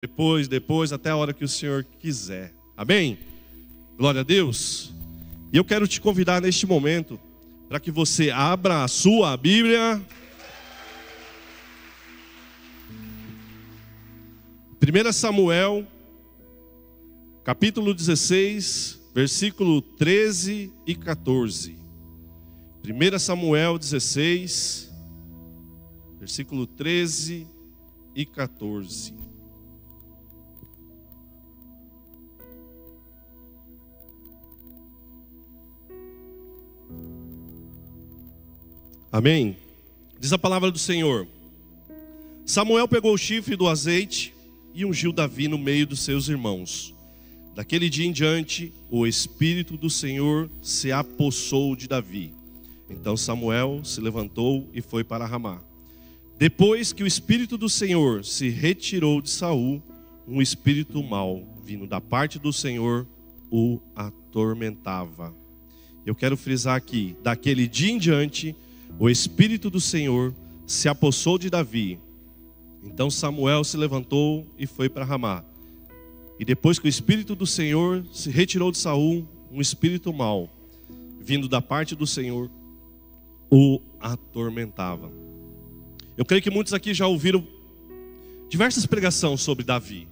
Depois, até a hora que o Senhor quiser. Amém? Glória a Deus. E eu quero te convidar neste momento para que você abra a sua Bíblia. 1 Samuel, capítulo 16, versículo 13 e 14. 1 Samuel 16, versículo 13 e 14. Amém? Diz a palavra do Senhor: Samuel pegou o chifre do azeite e ungiu Davi no meio dos seus irmãos. Daquele dia em diante, o Espírito do Senhor se apossou de Davi. Então Samuel se levantou e foi para Ramá. Depois que o Espírito do Senhor se retirou de Saul, um espírito mau, vindo da parte do Senhor, o atormentava. Eu quero frisar aqui: daquele dia em diante, o Espírito do Senhor se apossou de Davi. Então Samuel se levantou e foi para Ramá. E depois que o Espírito do Senhor se retirou de Saul, um espírito mau, vindo da parte do Senhor, o atormentava. Eu creio que muitos aqui já ouviram diversas pregações sobre Davi.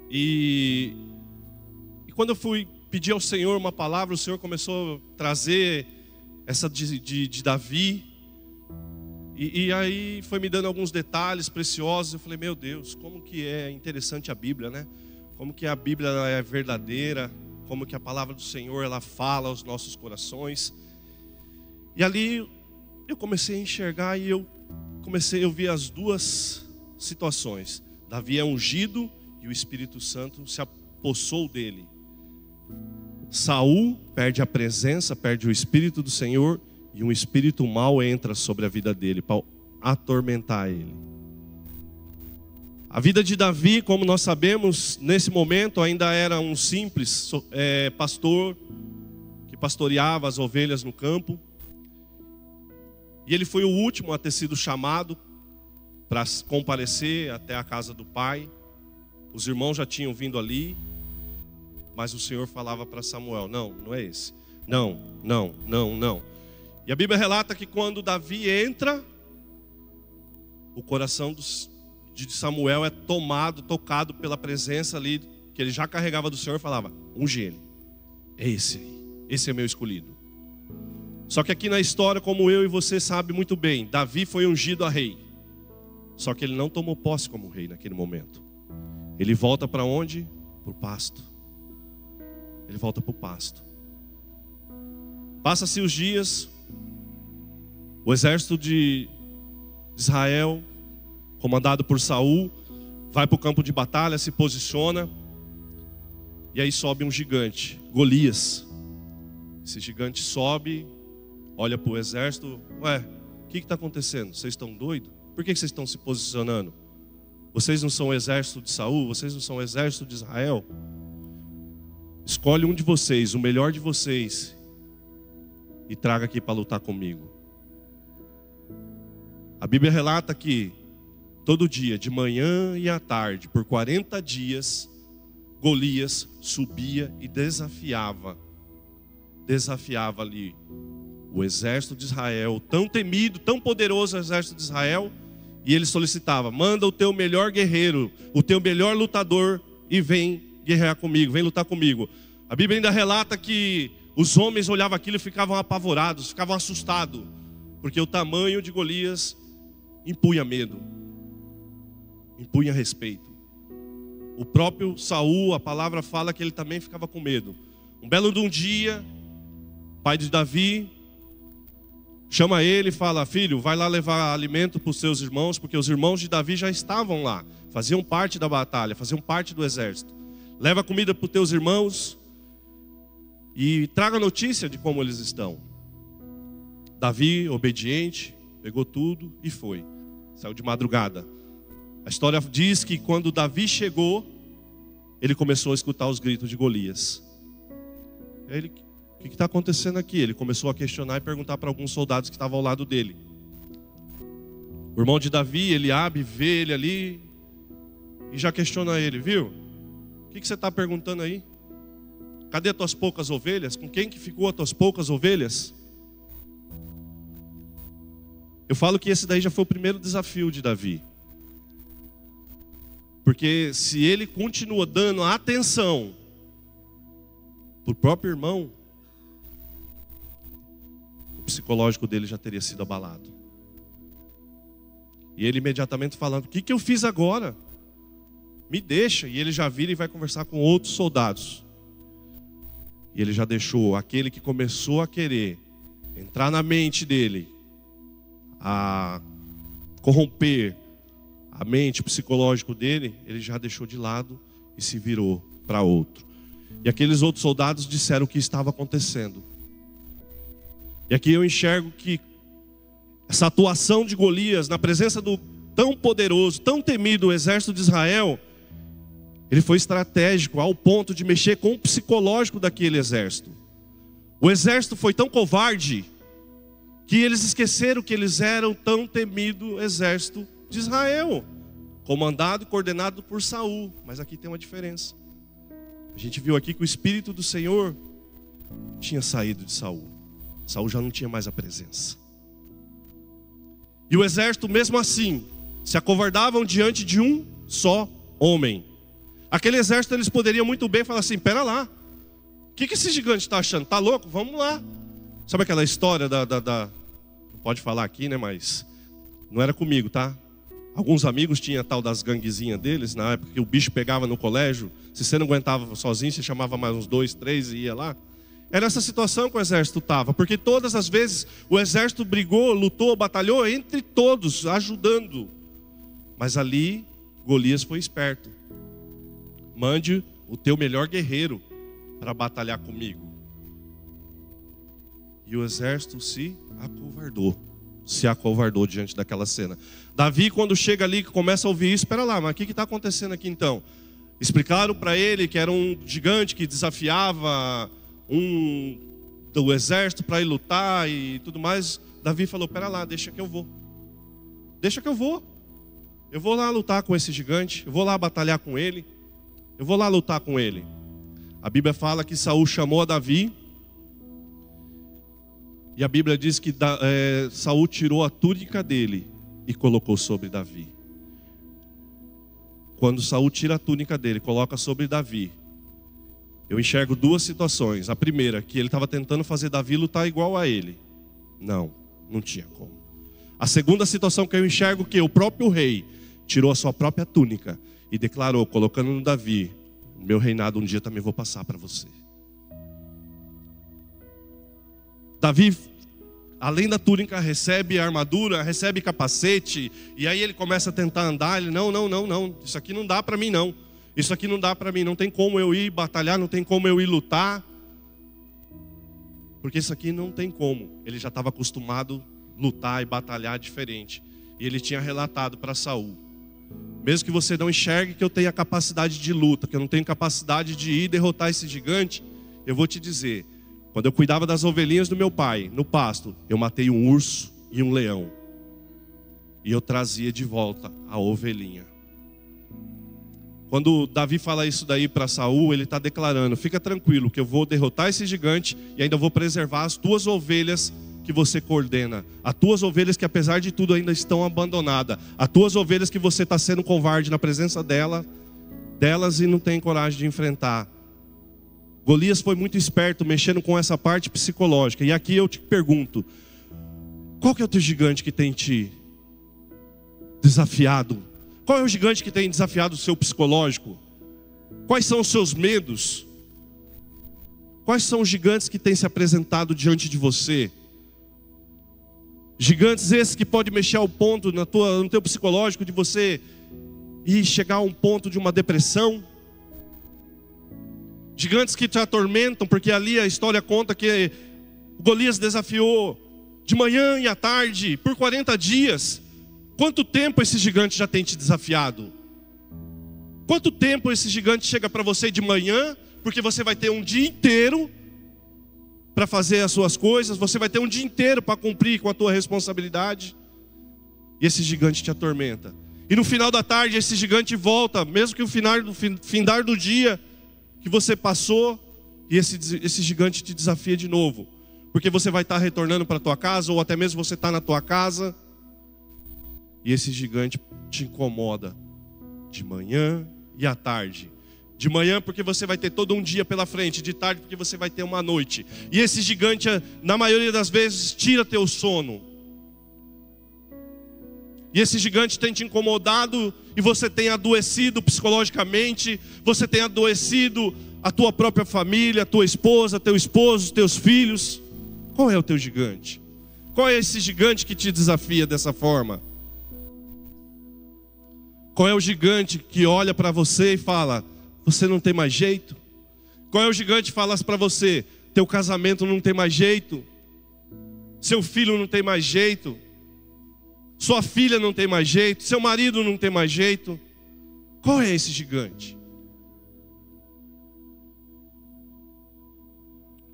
E quando eu fui pedir ao Senhor uma palavra, o Senhor começou a trazer essa de Davi. E aí foi me dando alguns detalhes preciosos. Eu falei: meu Deus, como que é interessante a Bíblia, né? Como que a Bíblia é verdadeira, como que a palavra do Senhor ela fala aos nossos corações. E ali eu comecei a enxergar e eu vi as duas situações. Davi é ungido e o Espírito Santo se apossou dele. Saul perde a presença, perde o Espírito do Senhor, e um espírito mau entra sobre a vida dele para atormentar ele. A vida de Davi, como nós sabemos, nesse momento ainda era um simples pastor que pastoreava as ovelhas no campo. E ele foi o último a ter sido chamado para comparecer até a casa do pai. Os irmãos já tinham vindo ali, mas o Senhor falava para Samuel: não é esse. Não. E a Bíblia relata que quando Davi entra, o coração de Samuel é tocado pela presença ali, que ele já carregava do Senhor, e falava: unge ele. É esse aí, esse é meu escolhido. Só que aqui na história, como eu e você sabe muito bem, Davi foi ungido a rei. Só que ele não tomou posse como rei naquele momento. Ele volta para onde? Para o pasto. Ele volta para o pasto. Passa-se os dias. O exército de Israel, comandado por Saul, vai para o campo de batalha, se posiciona. E aí sobe um gigante, Golias. Esse gigante sobe, olha para o exército: ué, o que está acontecendo? Vocês estão doidos? Por que vocês estão se posicionando? Vocês não são o exército de Saul? Vocês não são o exército de Israel? Escolhe um de vocês, o melhor de vocês, e traga aqui para lutar comigo. A Bíblia relata que todo dia, de manhã e à tarde, por 40 dias, Golias subia e desafiava ali o exército de Israel, tão temido, tão poderoso exército de Israel. E ele solicitava: manda o teu melhor guerreiro, o teu melhor lutador, e vem guerrear comigo, vem lutar comigo. A Bíblia ainda relata que os homens olhavam aquilo e ficavam apavorados, ficavam assustados, porque o tamanho de Golias impunha medo, impunha respeito. O próprio Saul, a palavra fala que ele também ficava com medo. Um belo de um dia, pai de Davi chama ele e fala: filho, vai lá levar alimento para os seus irmãos, porque os irmãos de Davi já estavam lá, faziam parte da batalha, faziam parte do exército. Leva comida para os teus irmãos e traga notícia de como eles estão. Davi, obediente, pegou tudo e foi. Saiu de madrugada. A história diz que quando Davi chegou, ele começou a escutar os gritos de Golias. Ele: o que está acontecendo aqui? Ele começou a questionar e perguntar para alguns soldados que estavam ao lado dele. O irmão de Davi, Eliabe, vê ele ali, e já questiona ele, viu? O que você está perguntando aí? Cadê as tuas poucas ovelhas? Com quem que ficou as tuas poucas ovelhas? Eu falo que esse daí já foi o primeiro desafio de Davi. Porque se ele continua dando atenção para o próprio irmão, o psicológico dele já teria sido abalado. E ele imediatamente falando, o que eu fiz agora? Me deixa. E ele já vira e vai conversar com outros soldados. E ele já deixou aquele que começou a querer entrar na mente dele, a corromper a mente, o psicológico dele, ele já deixou de lado e se virou para outro. E aqueles outros soldados disseram o que estava acontecendo. E aqui eu enxergo que essa atuação de Golias na presença do tão poderoso, tão temido exército de Israel, ele foi estratégico ao ponto de mexer com o psicológico daquele exército. O exército foi tão covarde que eles esqueceram que eles eram tão temido exército de Israel, comandado e coordenado por Saul. Mas aqui tem uma diferença. A gente viu aqui que o Espírito do Senhor tinha saído de Saul. Saul já não tinha mais a presença. E o exército, mesmo assim, se acovardavam diante de um só homem. Aquele exército, eles poderiam muito bem falar assim, pera lá, o que esse gigante está achando? Está louco? Vamos lá. Sabe aquela história não pode falar aqui, né? Mas não era comigo, tá? Alguns amigos tinham tal das ganguezinhas deles, na época que o bicho pegava no colégio. Se você não aguentava sozinho, você chamava mais uns 2, 3 e ia lá. Era essa situação que o exército estava, porque todas as vezes o exército brigou, lutou, batalhou entre todos, ajudando. Mas ali, Golias foi esperto. Mande o teu melhor guerreiro para batalhar comigo. E o exército se acovardou diante daquela cena. Davi, quando chega ali, começa a ouvir isso, espera lá, mas o que está acontecendo aqui então? Explicaram para ele que era um gigante que desafiava do exército para ir lutar e tudo mais. Davi falou, espera lá, deixa que eu vou. Deixa que eu vou. Eu vou lá lutar com esse gigante, eu vou lá batalhar com ele. Eu vou lá lutar com ele. A Bíblia fala que Saul chamou a Davi. E a Bíblia diz que Saul tirou a túnica dele e colocou sobre Davi. Quando Saul tira a túnica dele e coloca sobre Davi, eu enxergo duas situações. A primeira, que ele estava tentando fazer Davi lutar igual a ele. Não tinha como. A segunda situação que eu enxergo, que o próprio rei tirou a sua própria túnica e declarou, colocando no Davi, meu reinado um dia também vou passar para você. Davi, além da túnica, recebe a armadura, recebe capacete, e aí ele começa a tentar andar, ele, não, isso aqui não dá para mim não. Isso aqui não dá para mim, não tem como eu ir batalhar, não tem como eu ir lutar. Porque isso aqui não tem como. Ele já estava acostumado a lutar e batalhar diferente. E ele tinha relatado para Saul, mesmo que você não enxergue que eu tenha capacidade de luta, que eu não tenho capacidade de ir derrotar esse gigante, eu vou te dizer, quando eu cuidava das ovelhinhas do meu pai, no pasto, eu matei um urso e um leão. E eu trazia de volta a ovelhinha. Quando Davi fala isso daí para Saul, ele está declarando, fica tranquilo que eu vou derrotar esse gigante e ainda vou preservar as tuas ovelhas que você coordena, as tuas ovelhas que apesar de tudo ainda estão abandonadas, as tuas ovelhas que você está sendo covarde na presença delas e não tem coragem de enfrentar. Golias foi muito esperto mexendo com essa parte psicológica. E aqui eu te pergunto, qual que é o teu gigante que tem te desafiado? Qual é o gigante que tem desafiado o seu psicológico? Quais são os seus medos? Quais são os gigantes que têm se apresentado diante de você? Gigantes esses que podem mexer ao ponto no teu psicológico de você ir chegar a um ponto de uma depressão. Gigantes que te atormentam, porque ali a história conta que Golias desafiou de manhã e à tarde por 40 dias. Quanto tempo esse gigante já tem te desafiado? Quanto tempo esse gigante chega para você de manhã, porque você vai ter um dia inteiro para fazer as suas coisas, você vai ter um dia inteiro para cumprir com a tua responsabilidade, e esse gigante te atormenta. E no final da tarde esse gigante volta, mesmo que o findar do dia que você passou, e esse gigante te desafia de novo. Porque você vai estar retornando para a tua casa, ou até mesmo você está na tua casa, e esse gigante te incomoda de manhã e à tarde. De manhã porque você vai ter todo um dia pela frente, de tarde porque você vai ter uma noite. E esse gigante, na maioria das vezes, tira teu sono. E esse gigante tem te incomodado, e você tem adoecido psicologicamente, você tem adoecido a tua própria família, a tua esposa, teu esposo, os teus filhos. Qual é o teu gigante? Qual é esse gigante que te desafia dessa forma? Qual é o gigante que olha para você e fala: você não tem mais jeito? Qual é o gigante que fala para você: teu casamento não tem mais jeito, seu filho não tem mais jeito, sua filha não tem mais jeito, seu marido não tem mais jeito? Qual é esse gigante?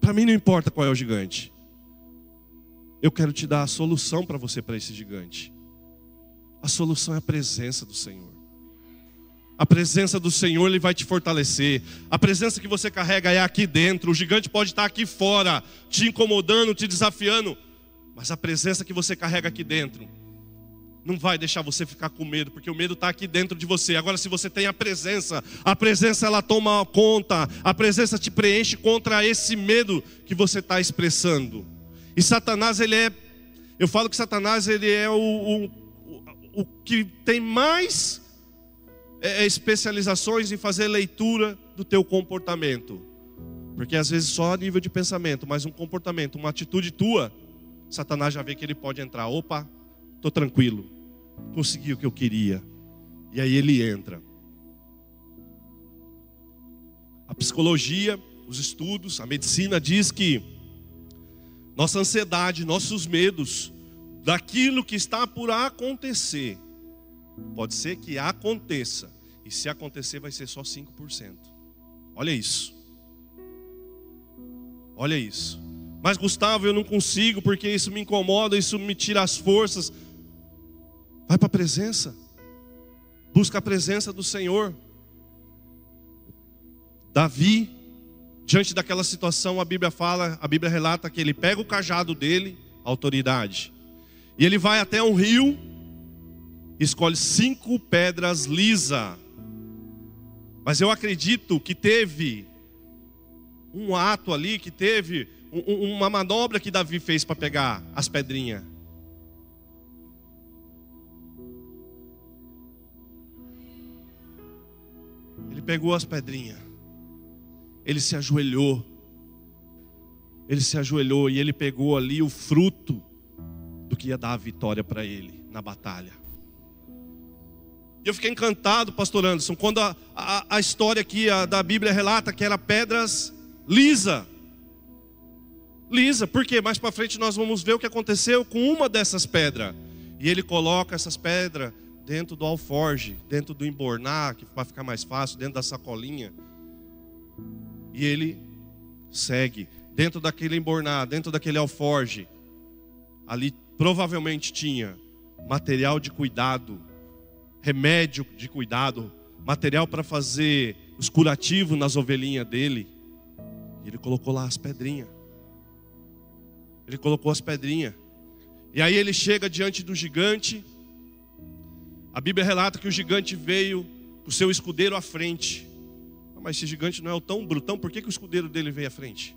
Para mim não importa qual é o gigante. Eu quero te dar a solução para você, para esse gigante. A solução é a presença do Senhor. A presença do Senhor, Ele vai te fortalecer. A presença que você carrega é aqui dentro. O gigante pode estar aqui fora, te incomodando, te desafiando, mas a presença que você carrega aqui dentro não vai deixar você ficar com medo, porque o medo está aqui dentro de você. Agora, se você tem a presença ela toma conta, a presença te preenche contra esse medo que você está expressando. E Satanás, eu falo que Satanás, ele é o que tem mais especializações em fazer leitura do teu comportamento. Porque às vezes só a nível de pensamento, mas um comportamento, uma atitude tua, Satanás já vê que ele pode entrar. Opa, estou tranquilo, consegui o que eu queria. E aí ele entra. A psicologia, os estudos, a medicina diz que nossa ansiedade, nossos medos daquilo que está por acontecer, pode ser que aconteça, e se acontecer vai ser só 5%. Olha isso. Olha isso. Mas Gustavo, eu não consigo porque isso me incomoda, isso me tira as forças. Vai para a presença. Busca a presença do Senhor. Davi, diante daquela situação, a Bíblia relata que ele pega o cajado dele, a autoridade, e ele vai até um rio, escolhe 5 pedras lisas. Mas eu acredito que teve um ato ali, que teve uma manobra que Davi fez para pegar as pedrinhas. Ele pegou as pedrinhas. Ele se ajoelhou. Ele se ajoelhou e ele pegou ali o fruto do que ia dar a vitória para ele na batalha. E eu fiquei encantado, pastor Anderson, quando a história aqui da Bíblia relata que era pedras lisa. Lisa, por quê? Mais para frente nós vamos ver o que aconteceu com uma dessas pedras. E ele coloca essas pedras dentro do alforge, dentro do embornar, que vai ficar mais fácil, dentro da sacolinha. E ele segue dentro daquele embornar, dentro daquele alforge. Ali provavelmente tinha material de cuidado, remédio de cuidado, material para fazer os curativos nas ovelhinhas dele. E ele colocou lá as pedrinhas. Ele colocou as pedrinhas. E aí ele chega diante do gigante. A Bíblia relata que o gigante veio com o seu escudeiro à frente. Mas esse gigante não é tão brutão, por que o escudeiro dele veio à frente?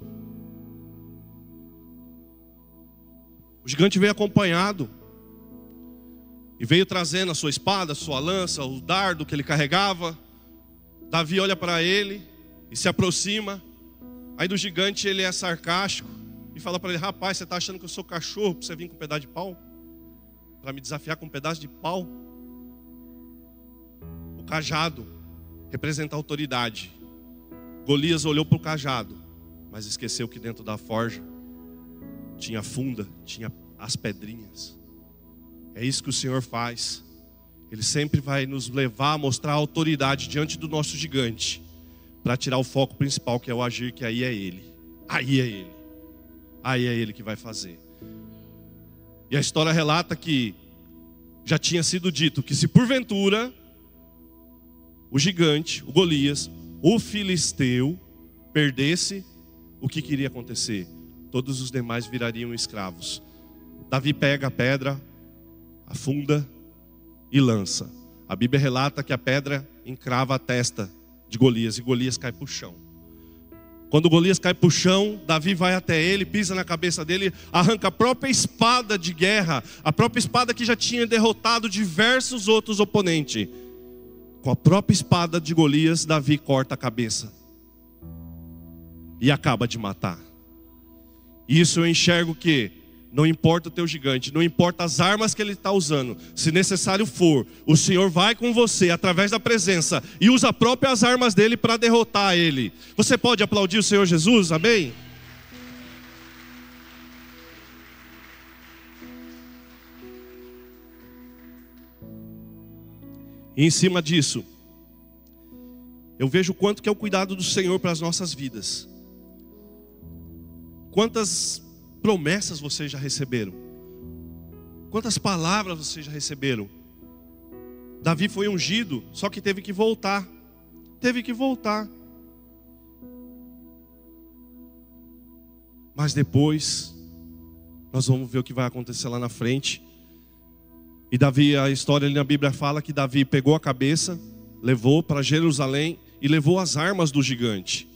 O gigante veio acompanhado. E veio trazendo a sua espada, a sua lança, o dardo que ele carregava. Davi olha para ele e se aproxima. Aí do gigante ele é sarcástico e fala para ele: rapaz, você está achando que eu sou cachorro para você vir com um pedaço de pau? Para me desafiar com um pedaço de pau? O cajado representa a autoridade. Golias olhou para o cajado, mas esqueceu que dentro da forja tinha funda, tinha as pedrinhas. É isso que o Senhor faz. Ele sempre vai nos levar a mostrar a autoridade diante do nosso gigante, para tirar o foco principal, que é o agir, que aí é Ele. Aí é Ele. Aí é Ele que vai fazer. E a história relata que já tinha sido dito que se porventura o gigante, o Golias, o filisteu perdesse, o que iria acontecer? Todos os demais virariam escravos. Davi pega a pedra, afunda e lança. A Bíblia relata que a pedra encrava a testa de Golias e Golias cai para o chão. Quando Golias cai para o chão, Davi vai até ele, pisa na cabeça dele, arranca a própria espada de guerra, a própria espada que já tinha derrotado diversos outros oponentes. Com a própria espada de Golias, Davi corta a cabeça e acaba de matar. Isso eu enxergo que não importa o teu gigante, não importa as armas que ele está usando, se necessário for, o Senhor vai com você através da presença e usa as próprias armas dele para derrotar ele. Você pode aplaudir o Senhor Jesus? Amém? E em cima disso, eu vejo o quanto que é o cuidado do Senhor para as nossas vidas. Quantas promessas vocês já receberam? Quantas palavras vocês já receberam? Davi foi ungido, só que teve que voltar. Teve que voltar. Mas depois, nós vamos ver o que vai acontecer lá na frente. E Davi, a história ali na Bíblia fala que Davi pegou a cabeça, levou para Jerusalém e levou as armas do gigante.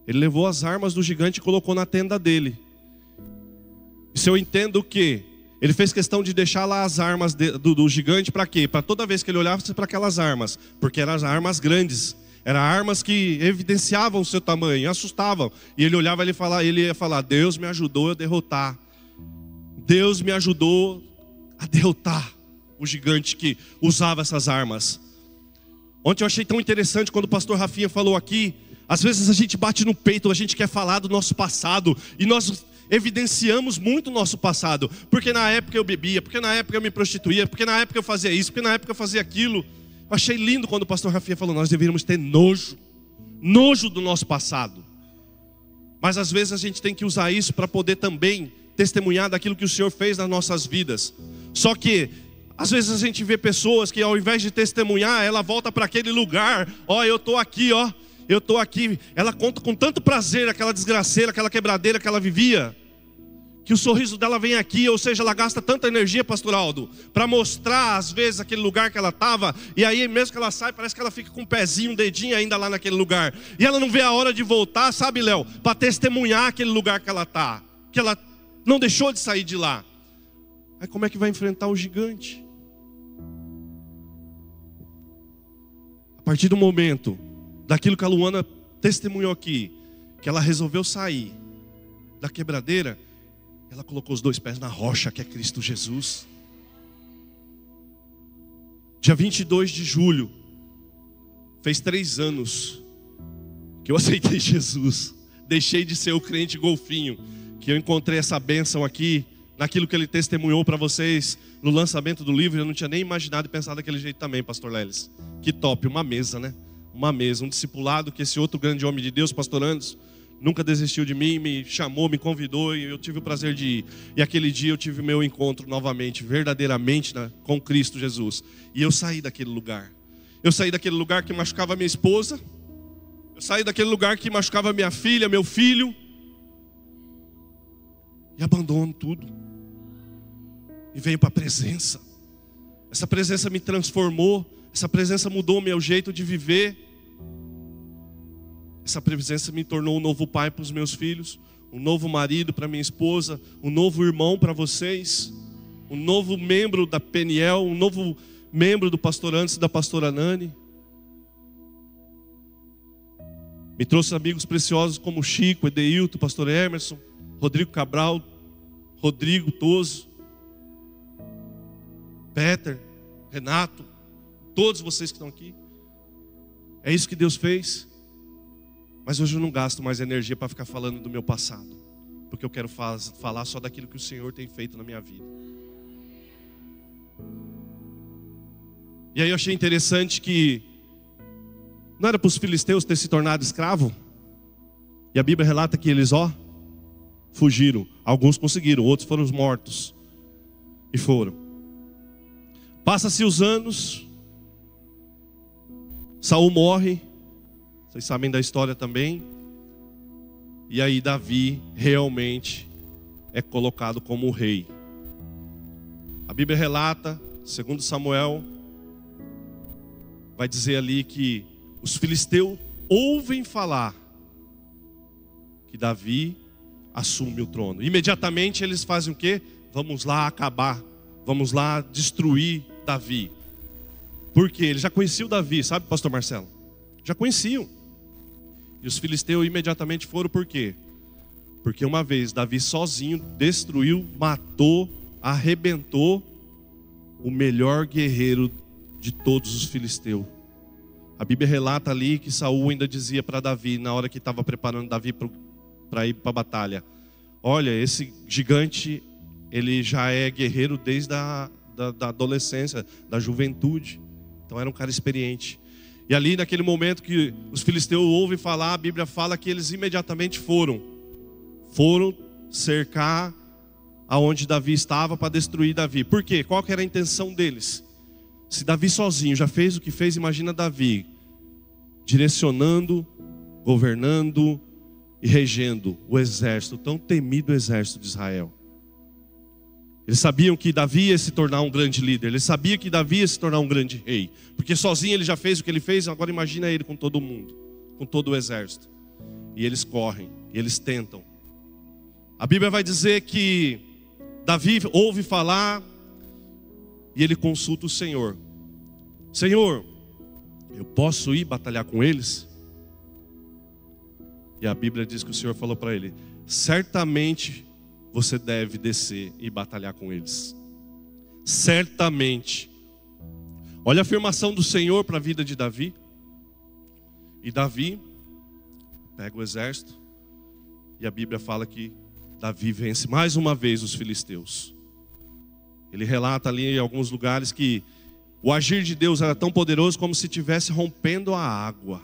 Ele levou as armas do gigante e colocou na tenda dele. Se eu entendo que ele fez questão de deixar lá as armas do gigante para quê? Para toda vez que ele olhava para aquelas armas, porque eram armas grandes, eram armas que evidenciavam o seu tamanho, assustavam. E ele olhava e ele ia falar: Deus me ajudou a derrotar. Deus me ajudou a derrotar o gigante que usava essas armas. Ontem eu achei tão interessante quando o pastor Rafinha falou aqui. Às vezes a gente bate no peito, a gente quer falar do nosso passado e nós evidenciamos muito o nosso passado, porque na época eu bebia, porque na época eu me prostituía, porque na época eu fazia isso, porque na época eu fazia aquilo. Eu achei lindo quando o pastor Rafinha falou: nós deveríamos ter nojo do nosso passado. Mas às vezes a gente tem que usar isso para poder também testemunhar daquilo que o Senhor fez nas nossas vidas. Só que às vezes a gente vê pessoas que ao invés de testemunhar, ela volta para aquele lugar: ó, eu estou aqui, ó, eu estou aqui. Ela conta com tanto prazer aquela desgraceira, aquela quebradeira que ela vivia, que o sorriso dela vem aqui. Ou seja, ela gasta tanta energia, pastor Aldo, para mostrar às vezes aquele lugar que ela estava. E aí mesmo que ela sai, parece que ela fica com um pezinho, um dedinho ainda lá naquele lugar. E ela não vê a hora de voltar, sabe, Léo, para testemunhar aquele lugar que ela está, que ela não deixou de sair de lá. Aí como é que vai enfrentar o gigante? A partir do momento daquilo que a Luana testemunhou aqui, que ela resolveu sair da quebradeira, ela colocou os 2 pés na rocha, que é Cristo Jesus. Dia 22 de julho, fez 3 anos que eu aceitei Jesus. Deixei de ser o crente golfinho, que eu encontrei essa bênção aqui, naquilo que ele testemunhou para vocês no lançamento do livro. Eu não tinha nem imaginado e pensado daquele jeito também, pastor Lelis. Que top, uma mesa, né? Uma mesa, um discipulado que esse outro grande homem de Deus, pastor Anderson, nunca desistiu de mim, me chamou, me convidou e eu tive o prazer de ir. E aquele dia eu tive meu encontro novamente, verdadeiramente, com Cristo Jesus. E eu saí daquele lugar. Eu saí daquele lugar que machucava minha esposa. Eu saí daquele lugar que machucava minha filha, meu filho. E abandono tudo. E venho para a presença. Essa presença me transformou. Essa presença mudou o meu jeito de viver. Essa presença me tornou um novo pai para os meus filhos, um novo marido para minha esposa, um novo irmão para vocês, um novo membro da Peniel, um novo membro do pastor Anderson e da pastora Nani. Me trouxe amigos preciosos como Chico, Edeilton, pastor Emerson, Rodrigo Cabral, Rodrigo Toso, Peter, Renato, todos vocês que estão aqui. É isso que Deus fez. Mas hoje eu não gasto mais energia para ficar falando do meu passado, porque eu quero falar só daquilo que o Senhor tem feito na minha vida. E aí eu achei interessante que não era para os filisteus ter se tornado escravo. E a Bíblia relata que eles, fugiram. Alguns conseguiram, outros foram mortos. E foram. Passa-se os anos, Saul morre, vocês sabem da história também. E aí Davi realmente é colocado como rei. A Bíblia relata, segundo Samuel, vai dizer ali que os filisteus ouvem falar que Davi assume o trono. Imediatamente eles fazem o quê? Vamos lá acabar, vamos lá destruir Davi. Por quê? Eles já conheciam Davi, sabe, pastor Marcelo? Já conheciam. E os filisteus imediatamente foram por quê? Porque uma vez Davi sozinho destruiu, matou, arrebentou o melhor guerreiro de todos os filisteus. A Bíblia relata ali que Saul ainda dizia para Davi, na hora que estava preparando Davi para ir para a batalha: olha, esse gigante, ele já é guerreiro desde da adolescência, da juventude. Então era um cara experiente. E ali naquele momento que os filisteus ouvem falar, a Bíblia fala que eles imediatamente foram cercar aonde Davi estava para destruir Davi. Por quê? Qual que era a intenção deles? Se Davi sozinho já fez o que fez, imagina Davi direcionando, governando e regendo o exército, tão temido exército de Israel. Eles sabiam que Davi ia se tornar um grande líder. Eles sabiam que Davi ia se tornar um grande rei. Porque sozinho ele já fez o que ele fez. Agora imagina ele com todo mundo, com todo o exército. E eles correm, e eles tentam. A Bíblia vai dizer que Davi ouve falar e ele consulta o Senhor. Senhor, eu posso ir batalhar com eles? E a Bíblia diz que o Senhor falou para ele: certamente você deve descer e batalhar com eles. Certamente. Olha a afirmação do Senhor para a vida de Davi. E Davi pega o exército. E a Bíblia fala que Davi vence mais uma vez os filisteus. Ele relata ali em alguns lugares que o agir de Deus era tão poderoso como se estivesse rompendo a água.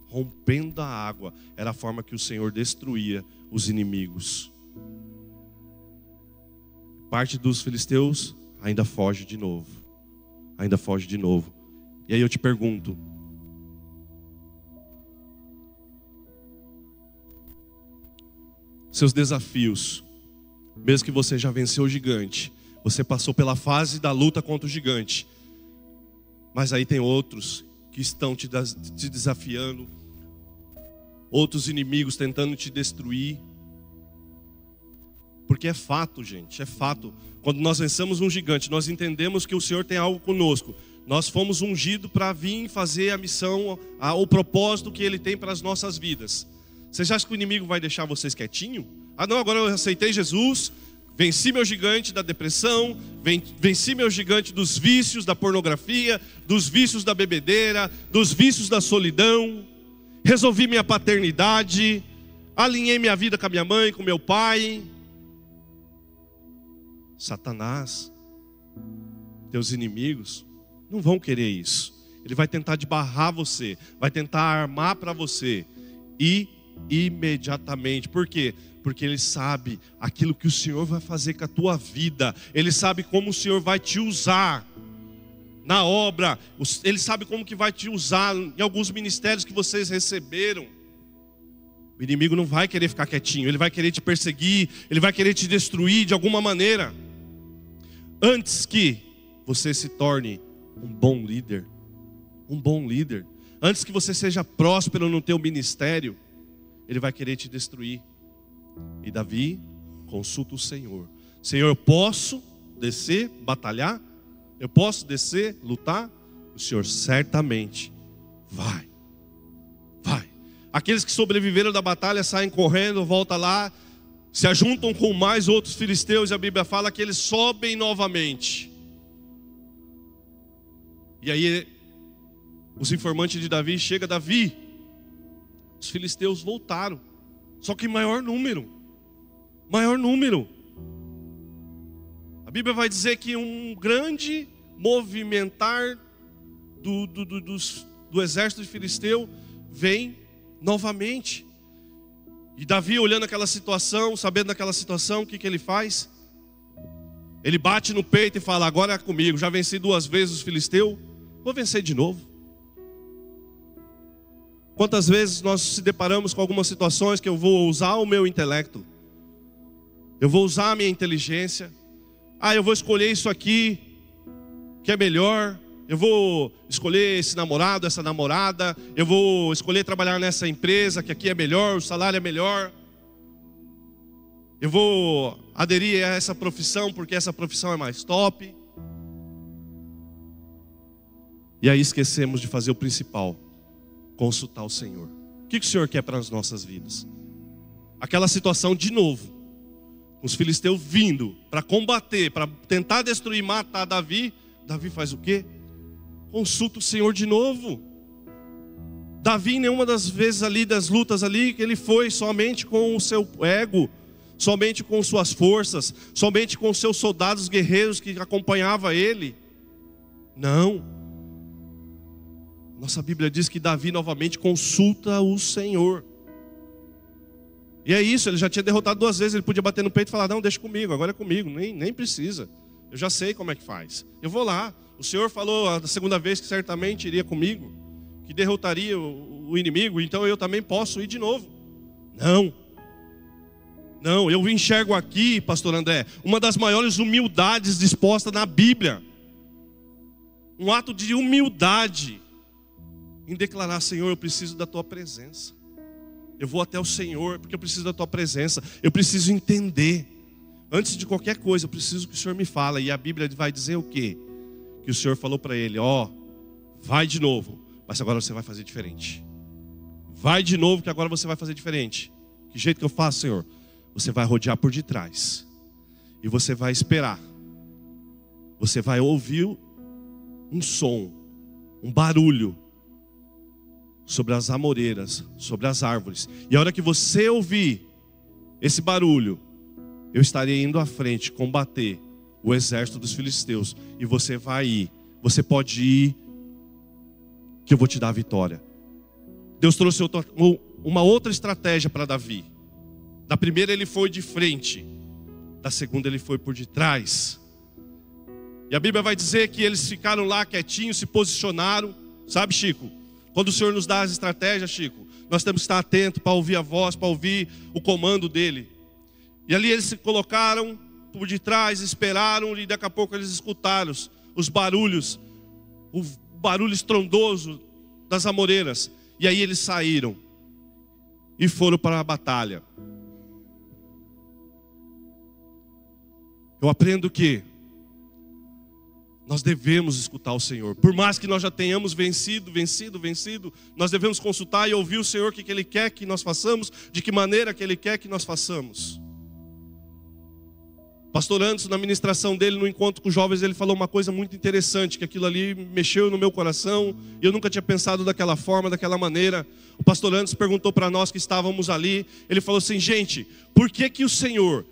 Rompendo a água. Era a forma que o Senhor destruía os inimigos. Parte dos filisteus ainda foge de novo. Ainda foge de novo. E aí eu te pergunto: seus desafios, mesmo que você já venceu o gigante, você passou pela fase da luta contra o gigante, mas aí tem outros que estão te desafiando, outros inimigos tentando te destruir. Porque é fato, gente, é fato. Quando nós vencemos um gigante, nós entendemos que o Senhor tem algo conosco. Nós fomos ungidos para vir fazer a missão, o propósito que Ele tem para as nossas vidas. Vocês acham que o inimigo vai deixar vocês quietinho? Ah não, agora eu aceitei Jesus, venci meu gigante da depressão, venci meu gigante dos vícios da pornografia, dos vícios da bebedeira, dos vícios da solidão. Resolvi minha paternidade, alinhei minha vida com a minha mãe, com meu pai. Satanás, teus inimigos, não vão querer isso. Ele vai tentar barrar você, vai tentar armar para você. E imediatamente, por quê? Porque ele sabe aquilo que o Senhor vai fazer com a tua vida. Ele sabe como o Senhor vai te usar na obra. Ele sabe como que vai te usar em alguns ministérios que vocês receberam. O inimigo não vai querer ficar quietinho. Ele vai querer te perseguir, ele vai querer te destruir de alguma maneira. Antes que você se torne um bom líder, antes que você seja próspero no teu ministério, ele vai querer te destruir. E Davi consulta o Senhor: Senhor, eu posso descer, batalhar? Eu posso descer, lutar? O Senhor certamente vai. Aqueles que sobreviveram da batalha saem correndo, voltam lá, se ajuntam com mais outros filisteus, e a Bíblia fala que eles sobem novamente. E aí os informantes de Davi chegam: Davi, os filisteus voltaram, só que em maior número. A Bíblia vai dizer que um grande movimentar do exército de filisteu vem novamente. E Davi, olhando aquela situação, sabendo daquela situação, o que ele faz? Ele bate no peito e fala: agora é comigo, já venci 2 vezes os filisteus, vou vencer de novo. Quantas vezes nós se deparamos com algumas situações que eu vou usar o meu intelecto, eu vou usar a minha inteligência, eu vou escolher isso aqui, que é melhor, eu vou escolher esse namorado, essa namorada, eu vou escolher trabalhar nessa empresa, que aqui é melhor, o salário é melhor, eu vou aderir a essa profissão, porque essa profissão é mais top. E aí esquecemos de fazer o principal: consultar o Senhor. O que o Senhor quer para as nossas vidas? Aquela situação de novo, os filisteus vindo para combater, para tentar destruir, matar Davi. Davi faz o quê? Consulta o Senhor de novo. Davi, nenhuma das vezes ali, das lutas ali, que ele foi somente com o seu ego, somente com suas forças, somente com os seus soldados guerreiros que acompanhavam ele. Não. Nossa Bíblia diz que Davi novamente consulta o Senhor. E é isso, ele já tinha derrotado 2 vezes, ele podia bater no peito e falar: não, deixa comigo, agora é comigo, nem precisa. Eu já sei como é que faz. Eu vou lá. O Senhor falou a 2ª vez que certamente iria comigo, que derrotaria o inimigo, então eu também posso ir de novo. Não, eu enxergo aqui, pastor André, uma das maiores humildades dispostas na Bíblia. Um ato de humildade em declarar: Senhor, eu preciso da tua presença. Eu vou até o Senhor porque eu preciso da tua presença. Eu preciso entender. Antes de qualquer coisa, eu preciso que o Senhor me fale. E a Bíblia vai dizer o quê? Que o Senhor falou para ele: vai de novo, mas agora você vai fazer diferente. Vai de novo que agora você vai fazer diferente. Que jeito que eu faço, Senhor? Você vai rodear por detrás. E você vai esperar. Você vai ouvir um som, um barulho sobre as amoreiras, sobre as árvores. E a hora que você ouvir esse barulho, eu estarei indo à frente combater o exército dos filisteus. E você vai ir. Você pode ir, que eu vou te dar a vitória. Deus trouxe uma outra estratégia para Davi. Da primeira ele foi de frente, da segunda ele foi por detrás. E a Bíblia vai dizer que eles ficaram lá quietinhos, se posicionaram. Sabe, Chico? Quando o Senhor nos dá as estratégias, Chico, nós temos que estar atentos para ouvir a voz, para ouvir o comando dele. E ali eles se colocaram por detrás, esperaram, e daqui a pouco eles escutaram os barulhos, o barulho estrondoso das amoreiras. E aí eles saíram e foram para a batalha. Eu aprendo que nós devemos escutar o Senhor. Por mais que nós já tenhamos vencido, nós devemos consultar e ouvir o Senhor, o que Ele quer que nós façamos, de que maneira que Ele quer que nós façamos. Pastor Anderson, na ministração dele, no encontro com os jovens, ele falou uma coisa muito interessante, que aquilo ali mexeu no meu coração, e eu nunca tinha pensado daquela forma, daquela maneira. O pastor Anderson perguntou para nós que estávamos ali, ele falou assim: gente, por que o Senhor,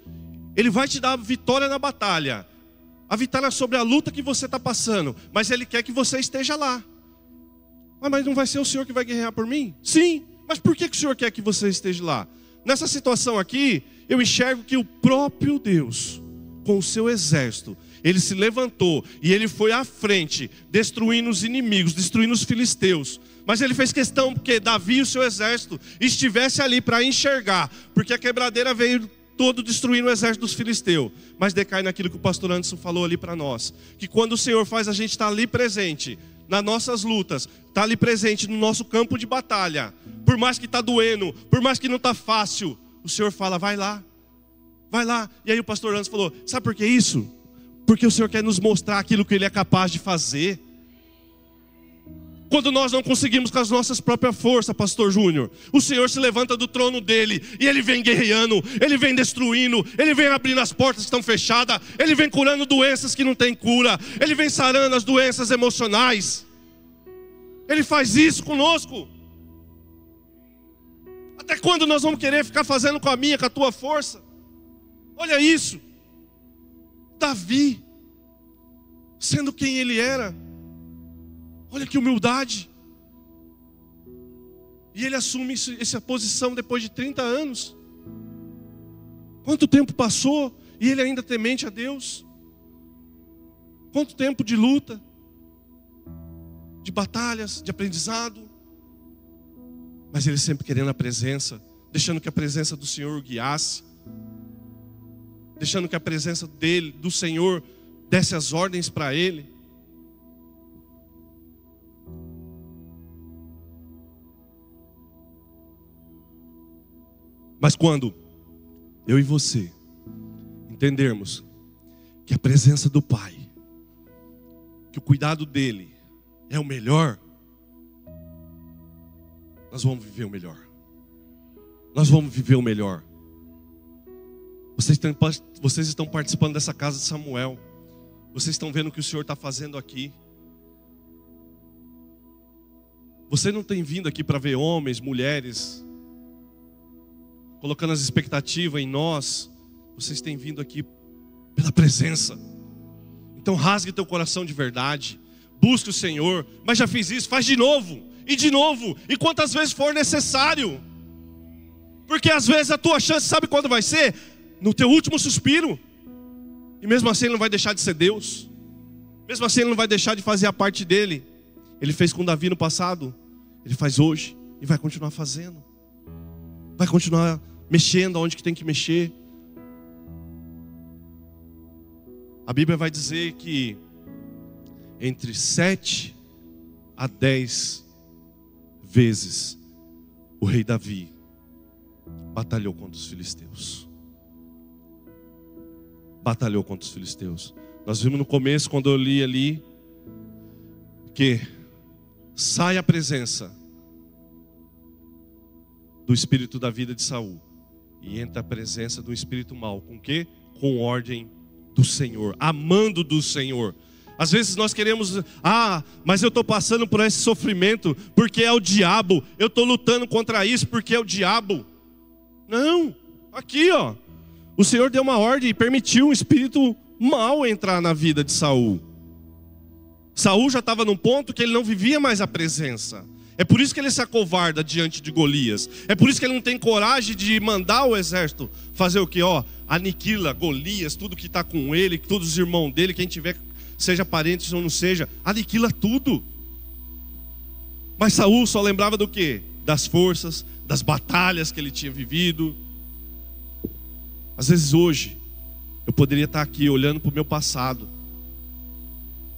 Ele vai te dar a vitória na batalha, a vitória sobre a luta que você está passando, mas Ele quer que você esteja lá? Mas não vai ser o Senhor que vai guerrear por mim? Sim, mas por que o Senhor quer que você esteja lá? Nessa situação aqui, eu enxergo que o próprio Deus, com o seu exército, Ele se levantou e Ele foi à frente, destruindo os inimigos, destruindo os filisteus. Mas Ele fez questão que Davi e o seu exército estivesse ali para enxergar, porque a quebradeira veio todo destruindo o exército dos filisteus. Mas decai naquilo que o pastor Anderson falou ali para nós, que quando o Senhor faz a gente estar ali presente, nas nossas lutas, estar ali presente no nosso campo de batalha, por mais que está doendo, por mais que não está fácil, o Senhor fala: vai lá. Vai lá. E aí o pastor Anderson falou: sabe por que isso? Porque o Senhor quer nos mostrar aquilo que Ele é capaz de fazer. Quando nós não conseguimos com as nossas próprias forças, pastor Júnior, o Senhor se levanta do trono dele e Ele vem guerreando, Ele vem destruindo, Ele vem abrindo as portas que estão fechadas, Ele vem curando doenças que não têm cura, Ele vem sarando as doenças emocionais. Ele faz isso conosco. Até quando nós vamos querer ficar fazendo com a minha, com a tua força? Olha isso. Davi, sendo quem ele era, olha que humildade. E ele assume essa posição depois de 30 anos. Quanto tempo passou e ele ainda temente a Deus? Quanto tempo de luta, de batalhas, de aprendizado. Mas ele sempre querendo a presença, deixando que a presença do Senhor o guiasse, deixando que a presença dele, do Senhor, desse as ordens para ele. Mas quando eu e você entendermos que a presença do Pai, que o cuidado dele é o melhor, nós vamos viver o melhor. Nós vamos viver o melhor. Vocês estão participando dessa casa de Samuel. Vocês estão vendo o que o Senhor está fazendo aqui. Você não tem vindo aqui para ver homens, mulheres, colocando as expectativas em nós. Vocês têm vindo aqui pela presença. Então rasgue teu coração de verdade. Busque o Senhor. Mas já fiz isso, faz de novo. E quantas vezes for necessário. Porque às vezes a tua chance, sabe quando vai ser? No teu último suspiro. E mesmo assim ele não vai deixar de ser Deus. Mesmo assim ele não vai deixar de fazer a parte dele. Ele fez com Davi no passado, ele faz hoje e vai continuar fazendo. Vai continuar mexendo aonde que tem que mexer. A Bíblia vai dizer que entre 7 a 10 vezes o rei Davi batalhou contra os filisteus. Batalhou contra os filisteus. Nós vimos no começo, quando eu li ali, que sai a presença do espírito da vida de Saul e entra a presença do espírito mau. Com quê? Com ordem do Senhor, amando do Senhor. Às vezes nós queremos, mas eu estou passando por esse sofrimento porque é o diabo. Eu estou lutando contra isso porque é o diabo. Não, aqui ó, o Senhor deu uma ordem e permitiu um espírito mau entrar na vida de Saul. Saul já estava num ponto que ele não vivia mais a presença. É por isso que ele se acovarda diante de Golias. É por isso que ele não tem coragem de mandar o exército fazer o que? Aniquila Golias, tudo que está com ele, todos os irmãos dele, quem tiver, seja parente ou não seja, aniquila tudo. Mas Saul só lembrava do quê? Das forças, das batalhas que ele tinha vivido. Às vezes hoje, eu poderia estar aqui olhando para o meu passado,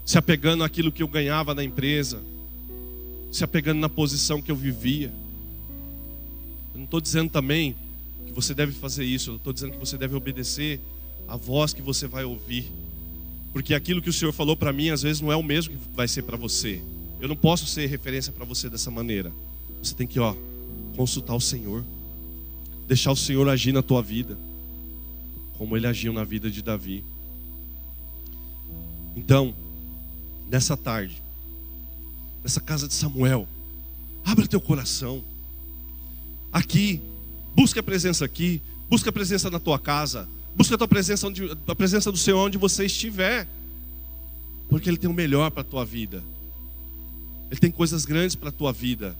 se apegando àquilo que eu ganhava na empresa, se apegando na posição que eu vivia. Eu não estou dizendo também que você deve fazer isso. Eu estou dizendo que você deve obedecer a voz que você vai ouvir. Porque aquilo que o Senhor falou para mim, às vezes não é o mesmo que vai ser para você. Eu não posso ser referência para você dessa maneira. Você tem que consultar o Senhor. Deixar o Senhor agir na tua vida, como Ele agiu na vida de Davi. Então, nessa tarde, nessa casa de Samuel, abre teu coração. Aqui, busca a presença aqui, busca a presença na tua casa, busca a presença do Senhor onde você estiver, porque Ele tem o melhor para a tua vida. Ele tem coisas grandes para a tua vida.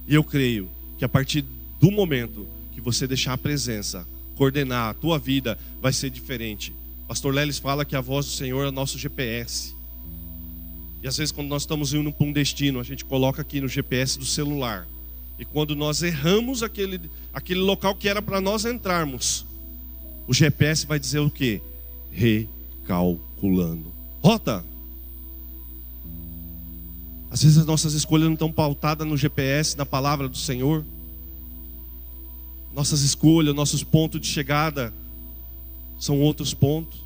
E eu creio que a partir do momento que você deixar a presença coordenar a tua vida, vai ser diferente. Pastor Lelis fala que a voz do Senhor é o nosso GPS. E às vezes quando nós estamos indo para um destino, a gente coloca aqui no GPS do celular. E quando nós erramos aquele local que era para nós entrarmos, o GPS vai dizer o quê? Recalculando. Rota. Às vezes as nossas escolhas não estão pautadas no GPS, na palavra do Senhor. Nossas escolhas, nossos pontos de chegada são outros pontos.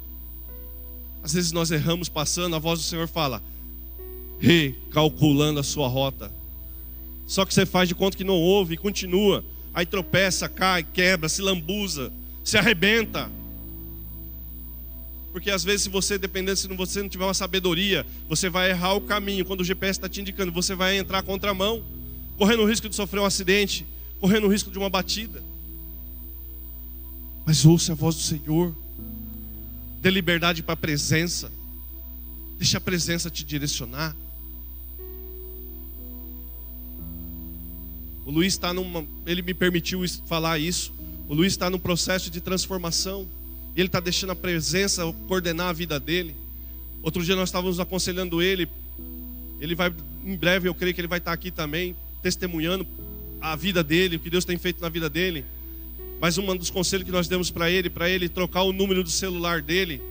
Às vezes nós erramos passando, a voz do Senhor fala, recalculando a sua rota. Só que você faz de conta que não ouve e continua. Aí tropeça, cai, quebra, se lambuza, se arrebenta. Porque às vezes se você não tiver uma sabedoria, você vai errar o caminho. Quando o GPS está te indicando, você vai entrar contramão, correndo o risco de sofrer um acidente, correndo o risco de uma batida. Mas ouça a voz do Senhor. Dê liberdade para a presença. Deixa a presença te direcionar. O Luiz está ele me permitiu falar isso. O Luiz está num processo de transformação. E ele está deixando a presença coordenar a vida dele. Outro dia nós estávamos aconselhando ele. Ele vai, em breve eu creio que ele vai estar aqui também, testemunhando a vida dele, o que Deus tem feito na vida dele. Mas um dos conselhos que nós demos para ele trocar o número do celular dele,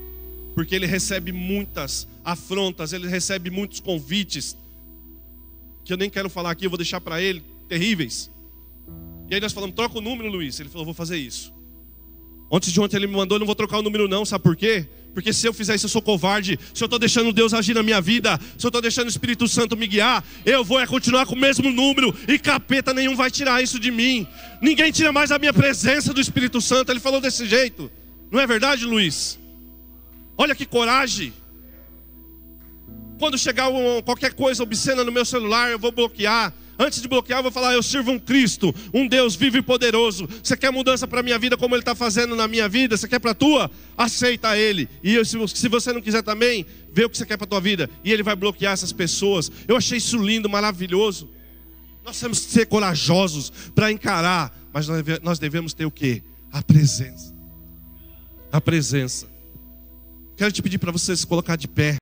porque ele recebe muitas afrontas, ele recebe muitos convites, que eu nem quero falar aqui, eu vou deixar para ele, terríveis. E aí nós falamos, troca o número, Luiz. Ele falou, vou fazer isso. Antes de ontem ele me mandou, eu não vou trocar o número não, sabe por quê? Porque se eu fizer isso eu sou covarde. Se eu estou deixando Deus agir na minha vida, se eu estou deixando o Espírito Santo me guiar, eu vou continuar com o mesmo número, e capeta nenhum vai tirar isso de mim. Ninguém tira mais a minha presença do Espírito Santo. Ele falou desse jeito. Não é verdade, Luiz? Olha que coragem. Quando chegar qualquer coisa obscena no meu celular, eu vou bloquear. Antes de bloquear, eu vou falar, eu sirvo um Cristo, um Deus vivo e poderoso. Você quer mudança para a minha vida como Ele está fazendo na minha vida? Você quer para a tua? Aceita Ele. E se você não quiser também, vê o que você quer para a tua vida. E Ele vai bloquear essas pessoas. Eu achei isso lindo, maravilhoso. Nós temos que ser corajosos para encarar. Mas nós devemos ter o quê? A presença. A presença. Quero te pedir para você se colocar de pé.